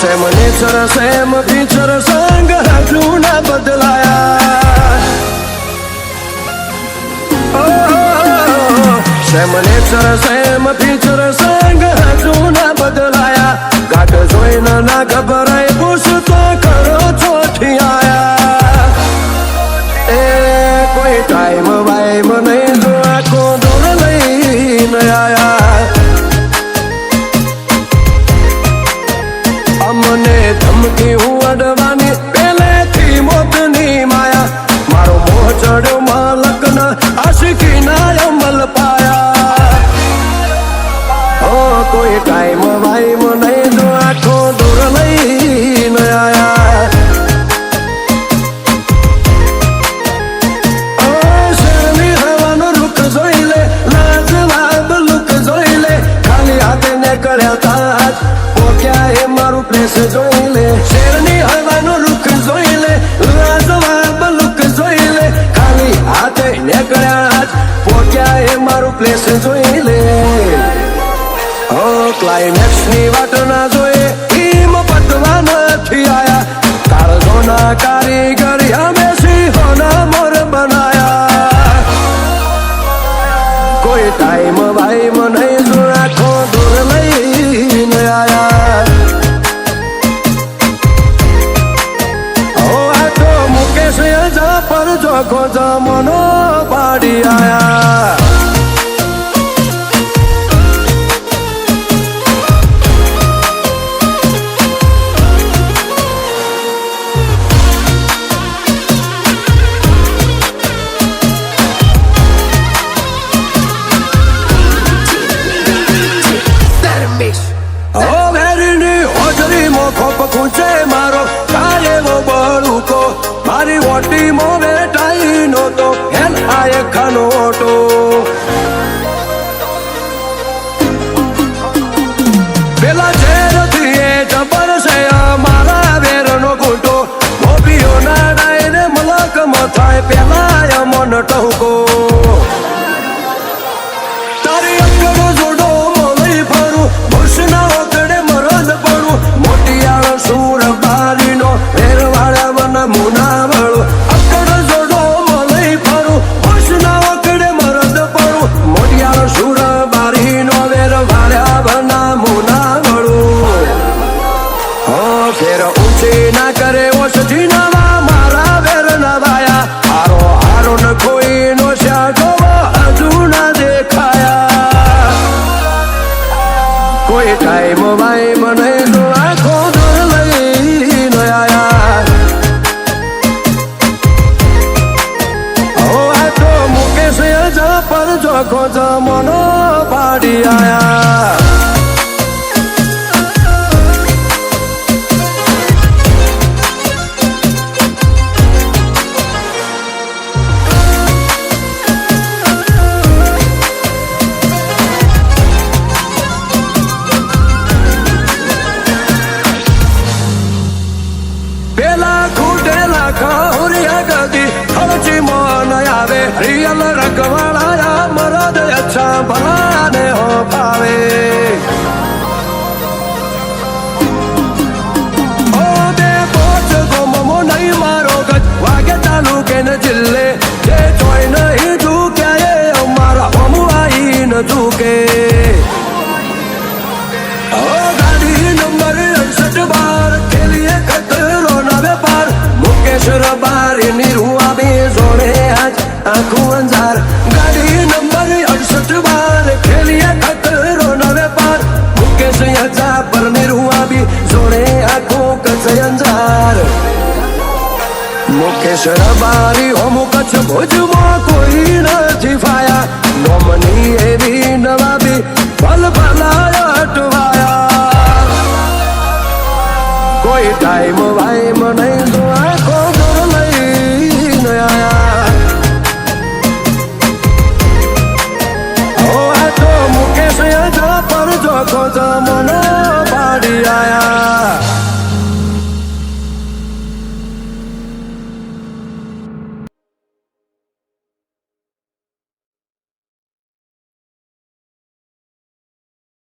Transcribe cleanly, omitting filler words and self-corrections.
same nature same feature સંગ હજુ ના બદલાયા સેમ નેચર સેમ ફીચર સંગ હજુ ના બદલાયા ગાઢ જોઈને ના ગભરાય પૂછતો કરો ચોથી આયા એ કોઈ ટાઈમ વાઈમ નહીં જો આખો દોર લઈને આયા અમને ધમકી હું અડવાની પહેલેથી મોતની માયા મારો મોહ ચડ્યો માલકન આશિકી ના અમલ પાયા કોઈ ટાઈમ વાઈમ નહીં જો આખો દૂર લઈને આયા શેરની હવાનો રૂખ જોઈ લે લાજવાબ લુક જોઈ લે ખાલી હાથે ને કર્યા તાજ પોક્યા એ મારું પ્લેસ જોઈ લે શેરની હવાનો રૂખ જોઈ લે લાજવાબ લુક જોઈ લે ખાલી હાથે ને કર્યા પોક્યા એ મારું પ્લેસ જોઈ લે ક્લાઇમેક્સ ની વાટ ના જોઈએ ઈમ પતવા નથી આયા કાળજોના કારીગરી અમે સિંહોના મોર બનાયા કોઈ ટાઈમ વાઈમ નહીં જો આખો દૂર લઈને આયા આ તો મુકેશ જા પર જોખો જમનો પાડી આયા મારો કાલેવો બળુકો મારી ઓટી મો બેટાઈ નહોતો હેલ આય ખનોટો પેલા ઝેરથી એ જબર છે મારા વેરનો ઘૂંટો ગોપીઓ ના ડાયરે મલકમાં થાય પેલા મન ટહુકો તારી અકડો જોડો મોલઈ ફરું ભૂષના ઓકડે મરદ પડું મોટિયાળો સૂર બારીનો વેરવાળા વન મુનાવાળો અકડ જોડો મોલઈ ફરું ભૂષના ઓકડે મરદ પડું મોટિયાળો સૂર બારીનો વેરવાળા વન મુનાવાળું ફેર ઊંચી ના કરે ઓછથી નવા મારા વેર ના વાયા હારો હારો ન કોઈ નો શ્યા હજુ ના દેખાયા કોઈ ટાઈમ વાઈમ નહીં તો આખો દૂર લઈને આયા આ તો મુકેશ જા પર જોખો જમનો પાડી આયા રિયલ રખવાળા મરદ અચ્છા ભલા ને હો પાવે ઓ બે પોચ ગોમો નહીં મારો ગજ વાગે તાલુકે ને જિલ્લે જે જોઈ નહીં ઝૂક્યા એ અમારા હમવાઈ ન ઝૂકે ગાડી નંબર 68 ખેલીએ ખતરો ના વેપાર મુકેશ રબારી નિરુઆ બે જોડે આજ આખું અંજાર ગાડી નંબર 68 ખેલીએ ખતરો ન વેપાર મુકેશ યજા પર નિરુઆ બી જોડે આખું કચ્છ અંજાર મુકેશ રબારી હોમું કચ્છ ભુજમાં કોઈ નથી ફાયા નોમની એવી નવા બી ભલ ભલા અટવાયા કોઈ ટાઈમ વાઈમ નહીં તો આખો દૂર લઈને આયા મુકેશ જા પર જોખો જમનો